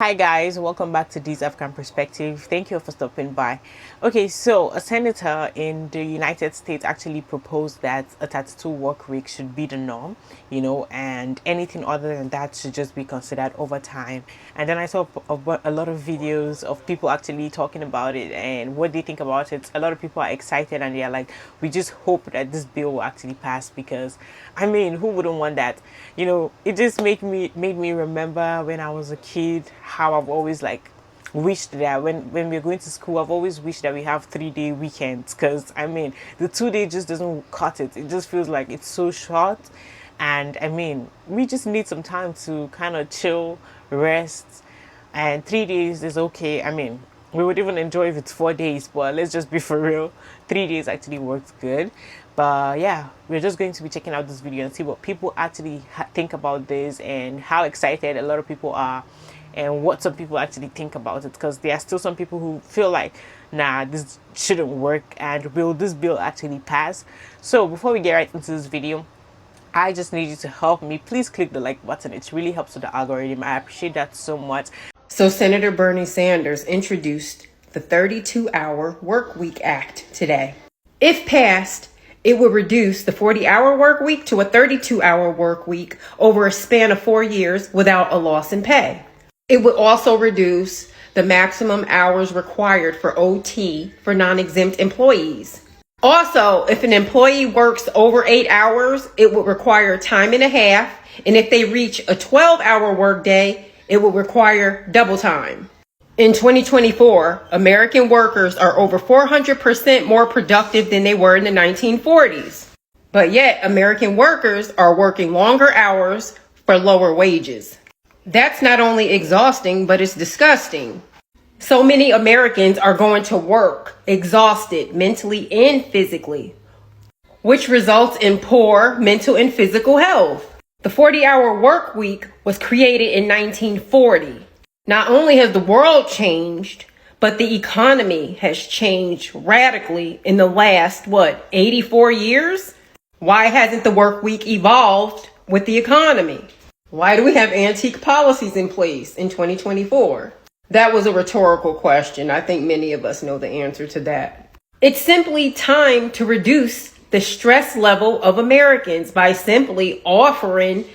Hi guys, welcome back to This African Perspective. Thank you for stopping by. Okay, so a senator in the United States actually proposed that a 32 work week should be the norm, and anything other than that should just be considered overtime. And then I saw a lot of videos of people actually talking about it and what they think about it. A lot of people are excited and they're like, we just hope that this bill will actually pass because, who wouldn't want that? It just made me remember when I was a kid, how I've always wished that when we're going to school, I've always wished that we have 3-day weekends because the 2-day just doesn't cut it. It just feels like it's so short, and we just need some time to kind of chill, rest, and 3 days is okay. We would even enjoy if it's 4 days, but let's just be for real. 3 days actually works good. But yeah, we're just going to be checking out this video and see what people actually think about this and how excited a lot of people are and what some people actually think about it, because there are still some people who feel like, nah, this shouldn't work, and will this bill actually pass? So before we get right into this video, I just need you to help me. Please click the like button. It really helps with the algorithm. I appreciate that so much. So Senator Bernie Sanders introduced the 32-hour Work Week Act today. If passed, it would reduce the 40-hour work week to a 32-hour work week over a span of 4 years without a loss in pay. It would also reduce the maximum hours required for OT for non-exempt employees. Also, if an employee works over 8 hours, it would require time and a half. And if they reach a 12-hour workday, it would require double time. In 2024, American workers are over 400% more productive than they were in the 1940s. But yet, American workers are working longer hours for lower wages. That's not only exhausting, but it's disgusting. So many Americans are going to work exhausted mentally and physically, which results in poor mental and physical health. The 40-hour work week was created in 1940. Not only has the world changed, but the economy has changed radically in the last, 84 years? Why hasn't the work week evolved with the economy? Why do we have antique policies in place in 2024? That was a rhetorical question. I think many of us know the answer to that. It's simply time to reduce the stress level of Americans by simply offering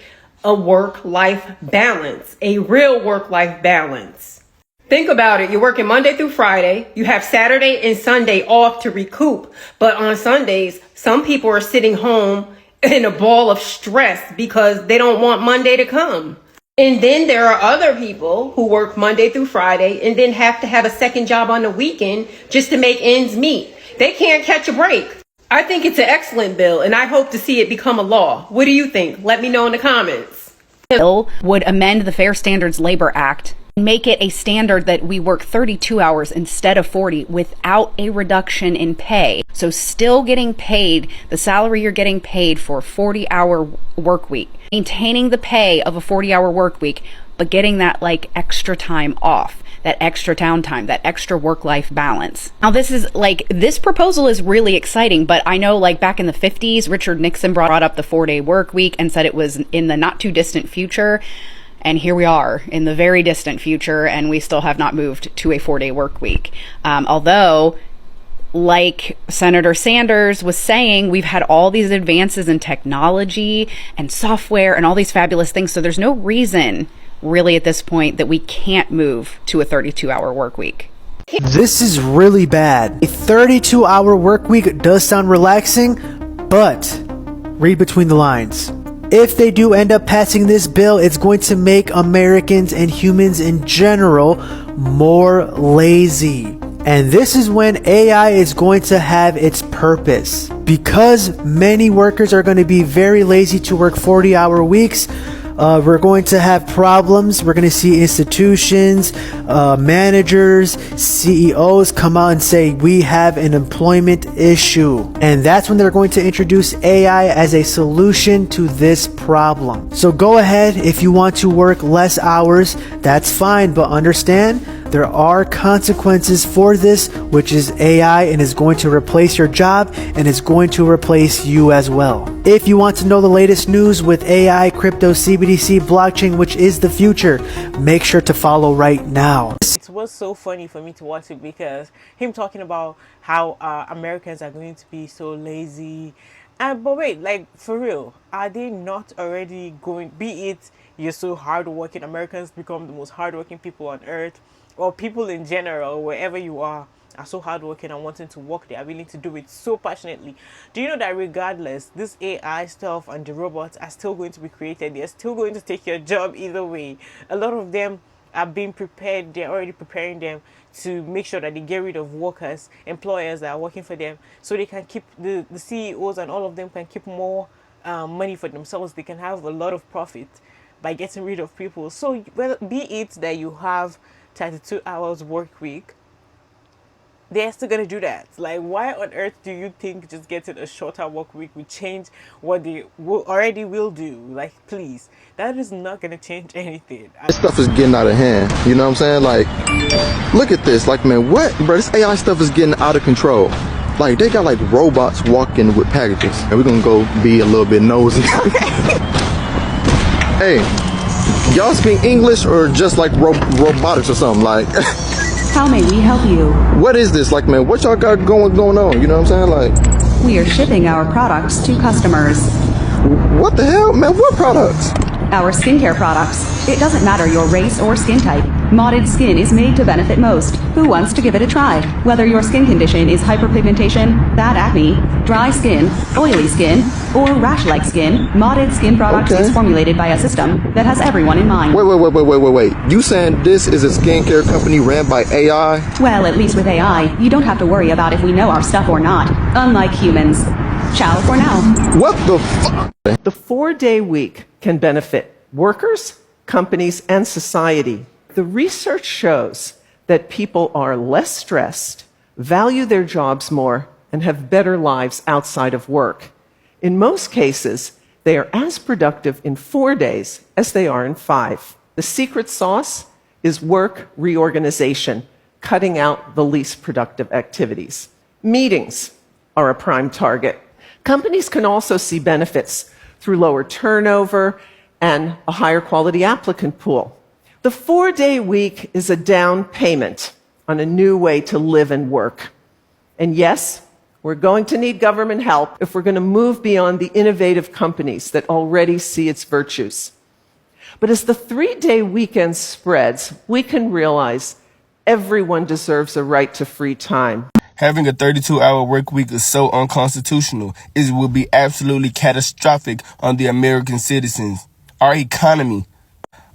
a work-life balance, a real work-life balance. Think about it. You're working Monday through Friday. You have Saturday and Sunday off to recoup. But on Sundays, some people are sitting home in a ball of stress because they don't want Monday to come. And then there are other people who work Monday through Friday and then have to have a second job on the weekend just to make ends meet. They can't catch a break. I think it's an excellent bill, and I hope to see it become a law. What do you think? Let me know in the comments. The bill would amend the Fair Standards Labor Act, make it a standard that we work 32 hours instead of 40 without a reduction in pay. So still getting paid the salary you're getting paid for a 40-hour work week, maintaining the pay of a 40-hour work week, but getting that extra time off, that extra downtime, that extra work-life balance. Now this proposal is really exciting, but I know back in the 50s, Richard Nixon brought up the 4-day work week and said it was in the not too distant future. And here we are in the very distant future, and we still have not moved to a 4-day work week. Although, like Senator Sanders was saying, we've had all these advances in technology and software and all these fabulous things. So there's no reason really at this point that we can't move to a 32-hour work week. This is really bad. A 32-hour work week does sound relaxing, but read between the lines. If they do end up passing this bill, it's going to make Americans and humans in general more lazy. And this is when AI is going to have its purpose. Because many workers are going to be very lazy to work 40-hour weeks, we're going to have problems. We're going to see institutions, managers, CEOs come out and say, we have an employment issue. And that's when they're going to introduce AI as a solution to this problem. So go ahead, if you want to work less hours, that's fine. But understand, there are consequences for this, which is AI, and is going to replace your job and is going to replace you as well. If you want to know the latest news with AI, crypto, CBDC, blockchain, which is the future, make sure to follow right now. It was so funny for me to watch it because him talking about how Americans are going to be so lazy. But wait, like, for real, are they not already going, be it you're so hardworking, Americans become the most hardworking people on earth, or people in general, wherever you are so hardworking and wanting to work, they are willing to do it so passionately. Do you know that regardless, this AI stuff and the robots are still going to be created? They're still going to take your job either way. A lot of them are being prepared, they're already preparing them to make sure that they get rid of workers, employers that are working for them, so they can keep the CEOs and all of them can keep more money for themselves. They can have a lot of profit by getting rid of people. So well, be it that you have 32 hours work week, they're still gonna do that. Like, why on earth do you think just getting a shorter work week will change what they already will do? Like, please, that is not gonna change anything. This stuff is getting out of hand. You know what I'm saying? Like, look at this. Like, man, what? Bro, this AI stuff is getting out of control. Like, they got like robots walking with packages. And we're gonna go be a little bit nosy. Hey, y'all speak English or just like robotics or something? Like, how may we help you? What is this? Like, man, what y'all got going on? You know what I'm saying? Like, we are shipping our products to customers. What the hell, man? What products? Our skincare products. It doesn't matter your race or skin type. Modded Skin is made to benefit most. Who wants to give it a try? Whether your skin condition is hyperpigmentation, bad acne, dry skin, oily skin, or rash-like skin, Modded Skin Products is formulated by a system that has everyone in mind. Wait. You saying this is a skincare company ran by AI? Well, at least with AI, you don't have to worry about if we know our stuff or not. Unlike humans. Ciao for now. What the fuck? The 4-day week can benefit workers, companies, and society. The research shows that people are less stressed, value their jobs more, and have better lives outside of work. In most cases, they are as productive in 4 days as they are in 5. The secret sauce is work reorganization, cutting out the least productive activities. Meetings are a prime target. Companies can also see benefits through lower turnover and a higher quality applicant pool. The 4-day week is a down payment on a new way to live and work. And yes, we're going to need government help if we're going to move beyond the innovative companies that already see its virtues. But as the 3-day weekend spreads, we can realize everyone deserves a right to free time. Having a 32-hour work week is so unconstitutional. It will be absolutely catastrophic on the American citizens, our economy.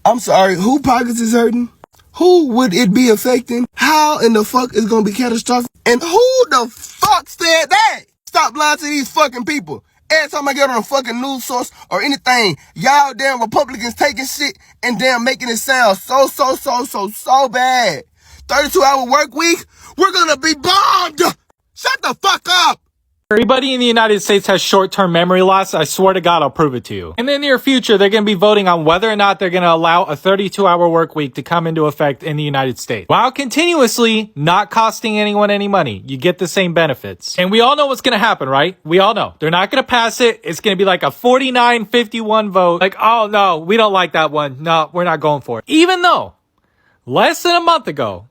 I'm sorry, who pockets is hurting? Who would it be affecting? How in the fuck is going to be catastrophic? And who the fuck said that? Stop lying to these fucking people. Every time I get on a fucking news source or anything, y'all damn Republicans taking shit and damn making it sound so bad. 32-hour work week? We're gonna be bombed! Shut the fuck up! Everybody in the United States has short-term memory loss. I swear to God, I'll prove it to you. In the near future, they're going to be voting on whether or not they're going to allow a 32-hour work week to come into effect in the United States, while continuously not costing anyone any money. You get the same benefits. And we all know what's going to happen, right? We all know. They're not going to pass it. It's going to be like a 49-51 vote. Like, oh, no, we don't like that one. No, we're not going for it. Even though less than a month ago,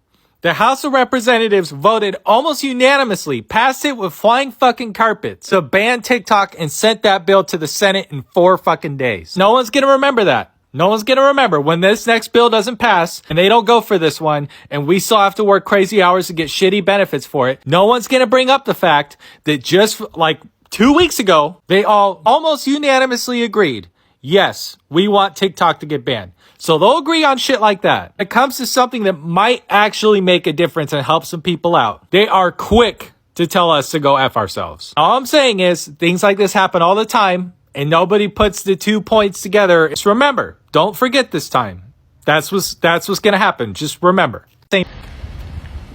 the House of Representatives voted almost unanimously, passed it with flying fucking carpets to ban TikTok and sent that bill to the Senate in 4 fucking days. No one's gonna remember that. No one's gonna remember when this next bill doesn't pass and they don't go for this one and we still have to work crazy hours to get shitty benefits for it. No one's gonna bring up the fact that just like 2 weeks ago, they all almost unanimously agreed, yes, we want TikTok to get banned. So they'll agree on shit like that. When it comes to something that might actually make a difference and help some people out, they are quick to tell us to go F ourselves. All I'm saying is things like this happen all the time and nobody puts the 2 points together. Just remember, don't forget this time. That's what's going to happen. Just remember.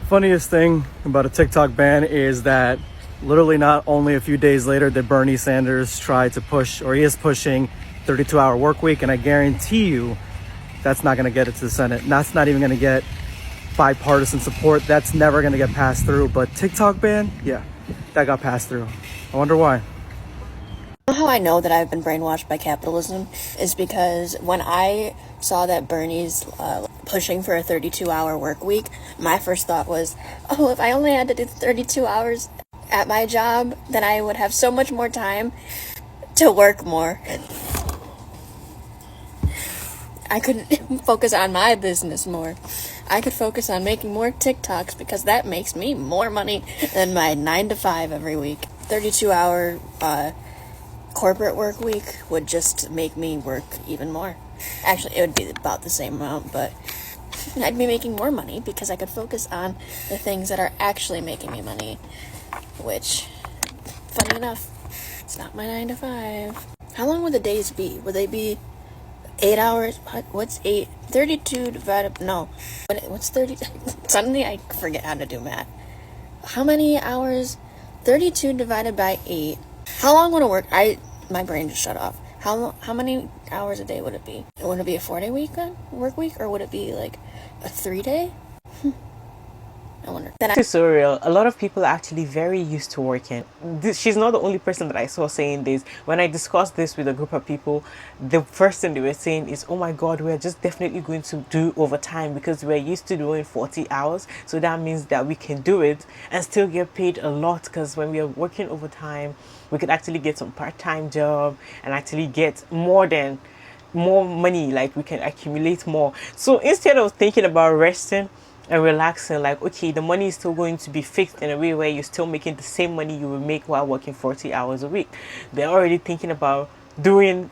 Funniest thing about a TikTok ban is that literally not only a few days later did Bernie Sanders try to push, or he is pushing, 32-hour work week, and I guarantee you that's not going to get it to the Senate. And that's not even going to get bipartisan support, that's never going to get passed through. But TikTok ban, yeah, that got passed through. I wonder why. How I know that I've been brainwashed by capitalism is because when I saw that Bernie's pushing for a 32-hour work week, my first thought was, oh, if I only had to do 32 hours at my job, then I would have so much more time to work more. I could focus on my business more. I could focus on making more TikToks because that makes me more money than my 9 to 5 every week. 32-hour corporate work week would just make me work even more. Actually, it would be about the same amount, but I'd be making more money because I could focus on the things that are actually making me money, which, funny enough, it's not my 9 to 5. How long would the days be? Would they be 8 hours? What's 8? 32 divided... No. What's 30? Suddenly I forget how to do math. How many hours? 32 divided by 8. How long would it work? My brain just shut off. How many hours a day would it be? Would it be a 4-day work week, or would it be like a 3-day? I wonder. This is so real. A lot of people are actually very used to working. She's not the only person that I saw saying this. When I discussed this with a group of people, the first thing they were saying is, oh my God, we're just definitely going to do overtime because we're used to doing 40 hours. So that means that we can do it and still get paid a lot, because when we are working overtime, we could actually get some part-time job and actually get more money, like we can accumulate more. So instead of thinking about resting and relaxing, like, okay, the money is still going to be fixed in a way where you're still making the same money you would make while working 40 hours a week, they're already thinking about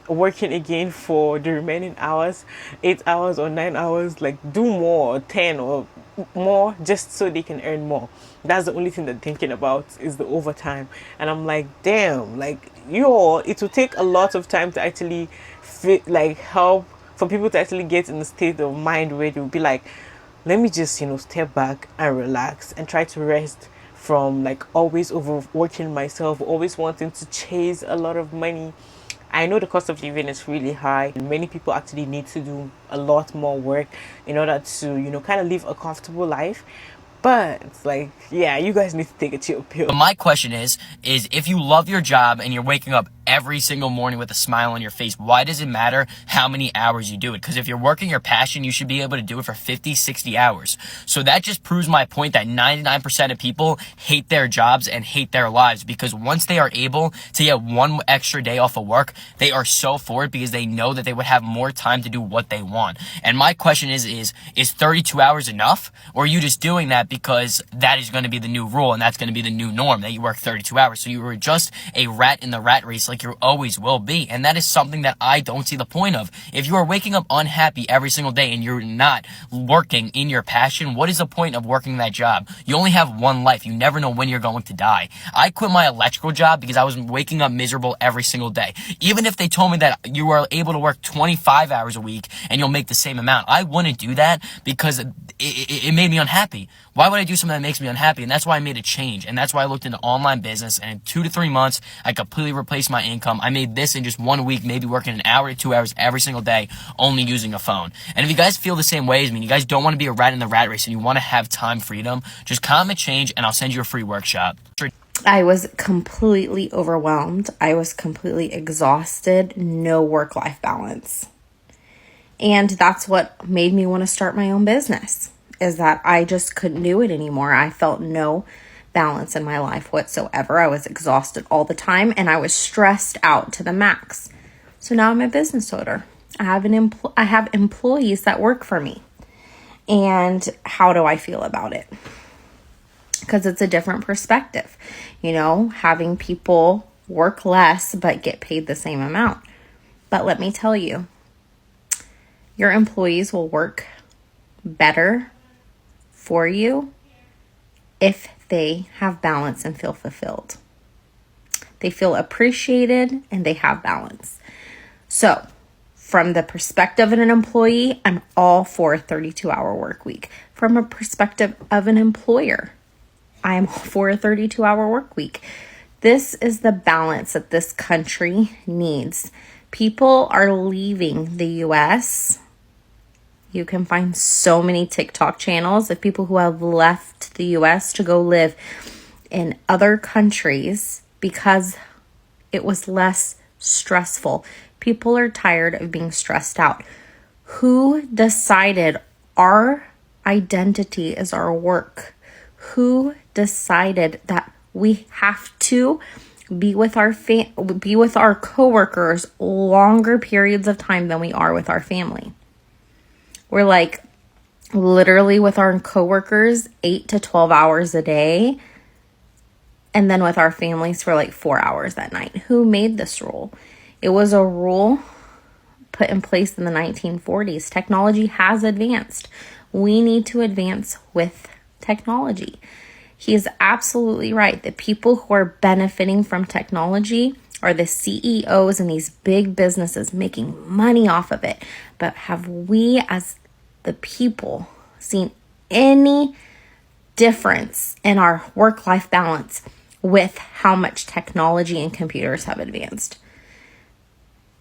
working again for the remaining hours, 8 hours or 9 hours, like do more, or 10 or more, just so they can earn more. That's the only thing they're thinking about, is the overtime. And I'm like, damn, like, it will take a lot of time to actually help for people to actually get in the state of mind where they'll be like, let me just, step back and relax and try to rest from like always overworking myself, always wanting to chase a lot of money. I know the cost of living is really high. Many people actually need to do a lot more work in order to, kind of live a comfortable life. But it's like, yeah, you guys need to take a chill pill. But my question is if you love your job and you're waking up every single morning with a smile on your face, why does it matter how many hours you do it? Because if you're working your passion, you should be able to do it for 50, 60 hours. So that just proves my point that 99% of people hate their jobs and hate their lives, because once they are able to get one extra day off of work, they are so for it because they know that they would have more time to do what they want. And my question is 32 hours enough? Or are you just doing that because that is going to be the new rule and that's going to be the new norm, that you work 32 hours? So you were just a rat in the rat race like you always will be. And that is something that I don't see the point of. If you are waking up unhappy every single day and you're not working in your passion, what is the point of working that job? You only have one life. You never know when you're going to die. I quit my electrical job because I was waking up miserable every single day. Even if they told me that you are able to work 25 hours a week and you'll make the same amount, I wouldn't do that because it made me unhappy. Why would I do something that makes me unhappy? And that's why I made a change. And that's why I looked into online business. And in 2 to 3 months, I completely replaced my income. I made this in just 1 week, maybe working an hour to 2 hours every single day, only using a phone. And if you guys feel the same way as me, you guys don't want to be a rat in the rat race and you want to have time freedom, just comment change and I'll send you a free workshop. I was completely overwhelmed. I was completely exhausted. No work-life balance. And that's what made me want to start my own business, is that I just couldn't do it anymore. I felt no balance in my life whatsoever. I was exhausted all the time and I was stressed out to the max. So now I'm a business owner. I have employees that work for me. And how do I feel about it? Because it's a different perspective. Having people work less but get paid the same amount. But let me tell you, your employees will work better for you if they have balance and feel fulfilled. They feel appreciated and they have balance. So, from the perspective of an employee, I'm all for a 32-hour work week. From a perspective of an employer, I am all for a 32-hour work week. This is the balance that this country needs. People are leaving the U.S. You can find so many TikTok channels of people who have left the US to go live in other countries because it was less stressful. People are tired of being stressed out. Who decided our identity is our work? Who decided that we have to be with our coworkers longer periods of time than we are with our family? We're like literally with our coworkers 8 to 12 hours a day, and then with our families for like 4 hours at night. Who made this rule? It was a rule put in place in the 1940s. Technology has advanced. We need to advance with technology. He is absolutely right. The people who are benefiting from technology are the CEOs in these big businesses making money off of it. But have we as the people seen any difference in our work-life balance with how much technology and computers have advanced?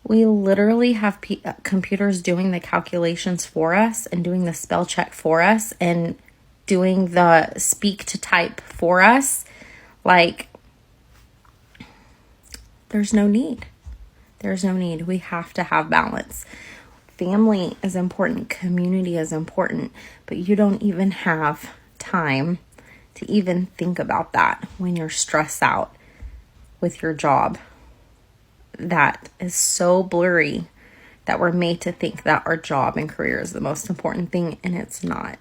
We literally have computers doing the calculations for us and doing the spell check for us and doing the speak to type for us. Like, there's no need. There's no need. We have to have balance. Family is important. Community is important. But you don't even have time to even think about that when you're stressed out with your job. That is so blurry that we're made to think that our job and career is the most important thing, and it's not.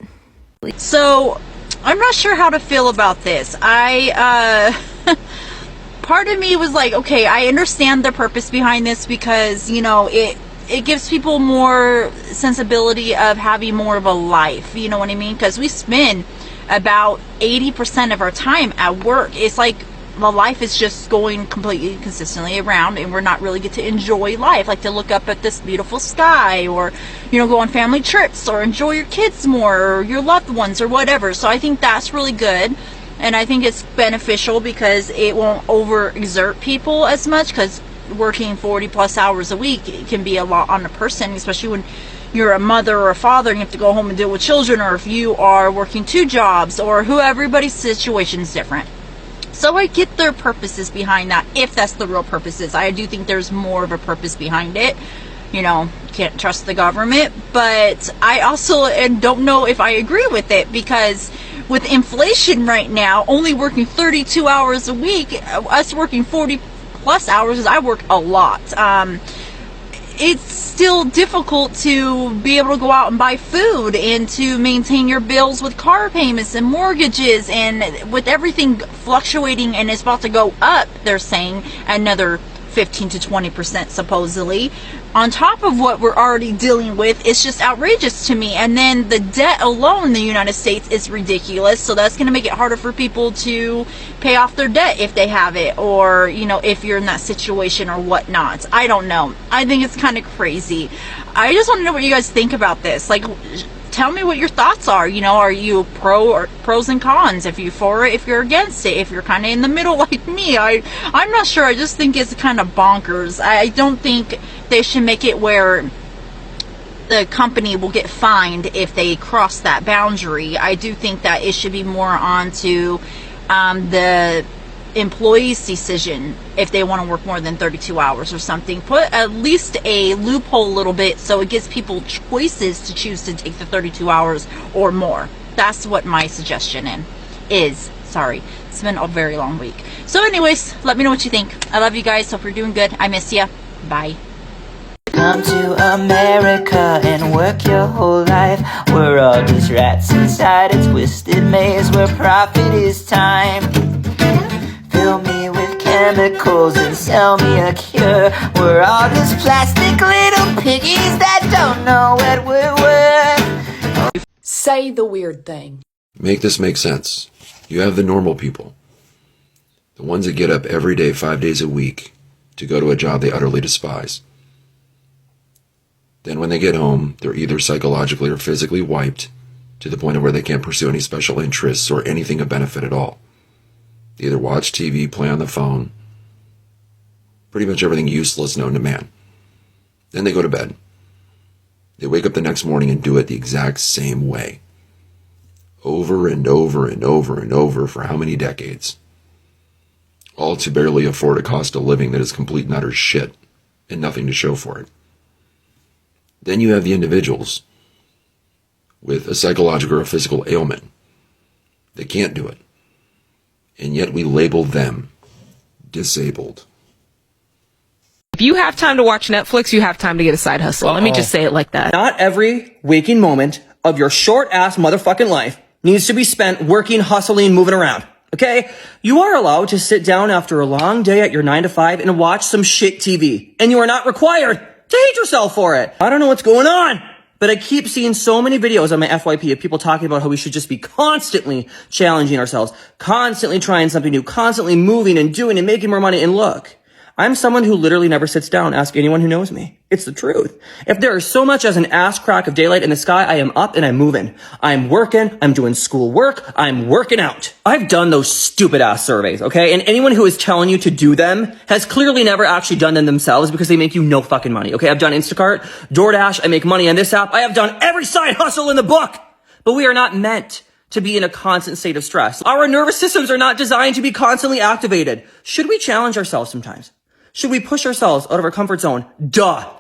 So I'm not sure how to feel about this. Part of me was like, okay, I understand the purpose behind this because, you know, it gives people more sensibility of having more of a life, you know what I mean? Because we spend about 80% of our time at work. It's like the life is just going completely consistently around, and we're not really get to enjoy life, like to look up at this beautiful sky, or, you know, go on family trips, or enjoy your kids more, or your loved ones, or whatever. So I think that's really good, and I think it's beneficial because it won't overexert people as much, because working 40 plus hours a week, it can be a lot on a person, especially when you're a mother or a father and you have to go home and deal with children, or if you are working 2 jobs, or who everybody's situation is different. So I get their purposes behind that, if that's the real purposes. I do think there's more of a purpose behind it. You know, can't trust the government. But I also don't know if I agree with it, because with inflation right now, only working 32 hours a week, us working 40 plus hours, I work a lot. It's still difficult to be able to go out and buy food and to maintain your bills with car payments and mortgages, and with everything fluctuating and it's about to go up, they're saying another 15 to 20% supposedly, on top of what we're already dealing with. It's just outrageous to me. And then the debt alone in the United States is ridiculous, so that's going to make it harder for people to pay off their debt if they have it, or, you know, if you're in that situation or whatnot. I don't know. I think it's kind of crazy. I just want to know what you guys think about this. Like, tell me what your thoughts are. You know, are you pros and cons? If you're for it, if you're against it, if you're kind of in the middle like me. I'm not sure. I just think it's kind of bonkers. I don't think they should make it where the company will get fined if they cross that boundary. I do think that it should be more onto the employee's decision if they want to work more than 32 hours or something. Put at least a loophole a little bit so it gives people choices to choose to take the 32 hours or more. That's what my suggestion is. Sorry, it's been a very long week. So anyways, let me know what you think. I love you guys. Hope you're doing good. I miss ya. Bye. Come to America and work your whole life. We're all just rats inside a twisted maze where profit is time. Fill me with chemicals and sell me a cure. We're all just plastic little piggies that don't know what we're worth. Say the weird thing. Make this make sense. You have the normal people. The ones that get up every day, 5 days a week, to go to a job they utterly despise. Then when they get home, they're either psychologically or physically wiped to the point of where they can't pursue any special interests or anything of benefit at all. They either watch TV, play on the phone, pretty much everything useless known to man. Then they go to bed. They wake up the next morning and do it the exact same way. Over and over and over and over for how many decades? All to barely afford a cost of living that is complete and utter shit and nothing to show for it. Then you have the individuals with a psychological or a physical ailment. They can't do it. And yet we label them disabled. If you have time to watch Netflix, you have time to get a side hustle. Let me just say it like that. Not every waking moment of your short-ass motherfucking life needs to be spent working, hustling, moving around. Okay? You are allowed to sit down after a long day at your 9 to 5 and watch some shit TV. And you are not required to hate yourself for it. I don't know what's going on, but I keep seeing so many videos on my FYP of people talking about how we should just be constantly challenging ourselves, constantly trying something new, constantly moving and doing and making more money. And look, I'm someone who literally never sits down. Ask anyone who knows me. It's the truth. If there is so much as an ass crack of daylight in the sky, I am up and I'm moving. I'm working. I'm doing school work. I'm working out. I've done those stupid ass surveys, okay? And anyone who is telling you to do them has clearly never actually done them themselves because they make you no fucking money, okay? I've done Instacart, DoorDash. I make money on this app. I have done every side hustle in the book. But we are not meant to be in a constant state of stress. Our nervous systems are not designed to be constantly activated. Should we challenge ourselves sometimes? Should we push ourselves out of our comfort zone? Duh!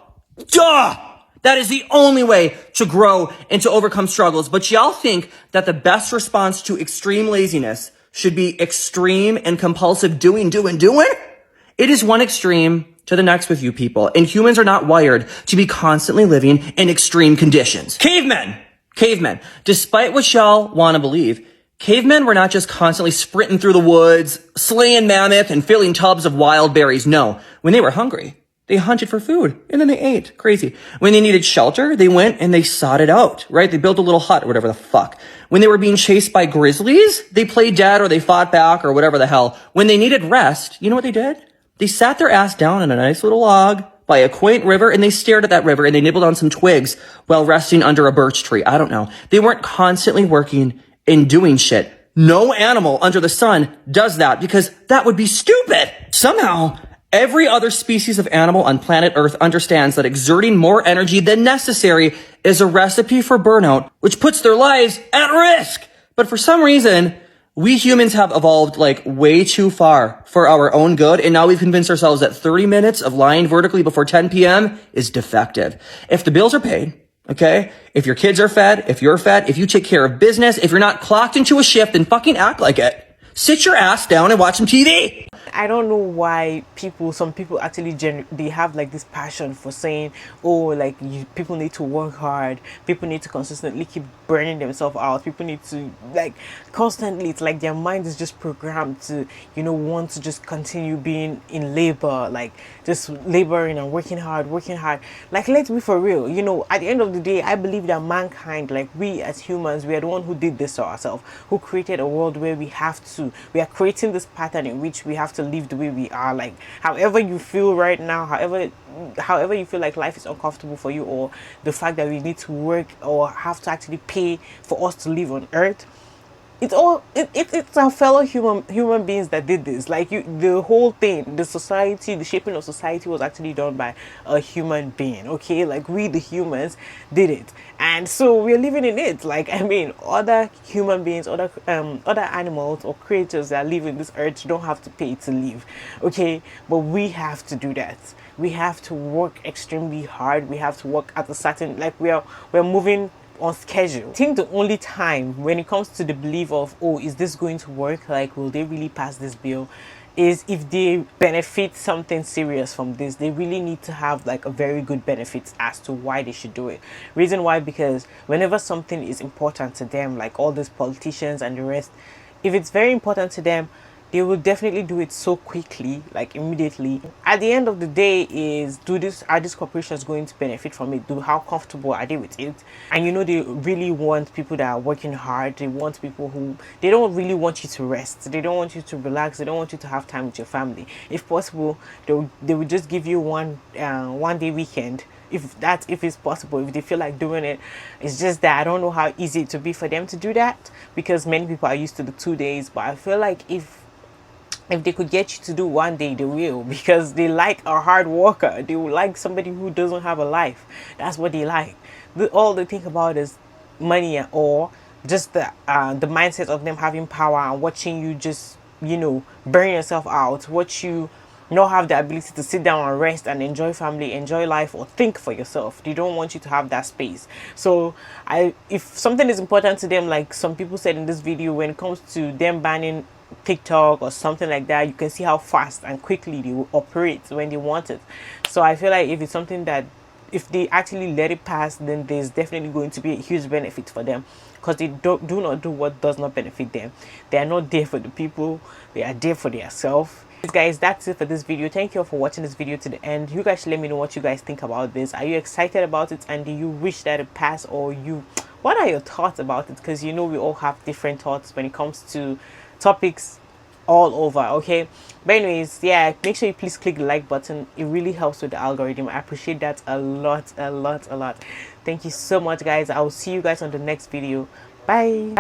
That is the only way to grow and to overcome struggles. But y'all think that the best response to extreme laziness should be extreme and compulsive doing? It is one extreme to the next with you people. And humans are not wired to be constantly living in extreme conditions. Cavemen. Despite what y'all want to believe, cavemen were not just constantly sprinting through the woods, slaying mammoth and filling tubs of wild berries. No, when they were hungry, they hunted for food and then they ate. Crazy. When they needed shelter, they went and they sought it out, right? They built a little hut or whatever the fuck. When they were being chased by grizzlies, they played dead or they fought back or whatever the hell. When they needed rest, you know what they did? They sat their ass down on a nice little log by a quaint river and they stared at that river and they nibbled on some twigs while resting under a birch tree. I don't know. They weren't constantly working and doing shit. No animal under the sun does that because that would be stupid. Somehow, every other species of animal on planet Earth understands that exerting more energy than necessary is a recipe for burnout, which puts their lives at risk. But for some reason, we humans have evolved like way too far for our own good. And now we've convinced ourselves that 30 minutes of lying vertically before 10 p.m. is defective. If the bills are paid, okay? If your kids are fed, if you're fed, if you take care of business, if you're not clocked into a shift, then fucking act like it. Sit your ass down and watch some TV. I don't know why some people actually they have like this passion for saying, oh, like people need to work hard, people need to consistently keep burning themselves out, people need to like constantly, it's like their mind is just programmed to, want to just continue being in labor, like just laboring and working hard. Like, let's be for real, at the end of the day, I believe that mankind, like we as humans, we are the one who did this to ourselves, who created a world where we are creating this pattern in which we have to live the way we are. Like, however you feel right now, however you feel like life is uncomfortable for you, or the fact that we need to work or have to actually pay for us to live on earth, it's our fellow human beings that did this. Like, the whole thing, the shaping of society was actually done by a human being, okay? Like, we the humans did it, and so we're living in it. Like, I mean, other human beings, other animals or creatures that live in this earth don't have to pay to live, okay? But we have to do that. We have to work extremely hard. We have to work at a certain, like, we're moving on schedule. I think the only time when it comes to the belief of, oh, is this going to work, like, will they really pass this bill, is if they benefit something serious from this. They really need to have like a very good benefits as to why they should do it. Reason why, because whenever something is important to them, like all these politicians and the rest, if it's very important to them, they will definitely do it so quickly, like immediately. At the end of the day is, are these corporations going to benefit from it? How comfortable are they with it? And they really want people that are working hard. They want people they don't really want you to rest. They don't want you to relax. They don't want you to have time with your family. If possible, they will just give you one day weekend. If it's possible, if they feel like doing it. It's just that I don't know how easy it will be for them to do that, because many people are used to the 2 days. But I feel like if if they could get you to do one day, they will, because they like a hard worker. They will like somebody who doesn't have a life. That's what they like. All they think about is money, or just the mindset of them having power and watching you just, you know, burn yourself out, watch you not have the ability to sit down and rest and enjoy family, enjoy life, or think for yourself. They don't want you to have that space. So if something is important to them, like some people said in this video, when it comes to them banning TikTok or something like that, you can see how fast and quickly they will operate when they want it. So I feel like if it's something that, if they actually let it pass, then there's definitely going to be a huge benefit for them, because they do not do what does not benefit them. They are not there for the people, they are there for themselves. Guys, that's it for this video. Thank you all for watching this video to the end. You guys should let me know what you guys think about this. Are you excited about it, and do you wish that it passed, or what are your thoughts about it? Because you know we all have different thoughts when it comes to topics all over. Okay, but anyways, yeah, make sure you please click the like button. It really helps with the algorithm. I appreciate that a lot. Thank you so much, guys. I will see you guys on the next video. Bye.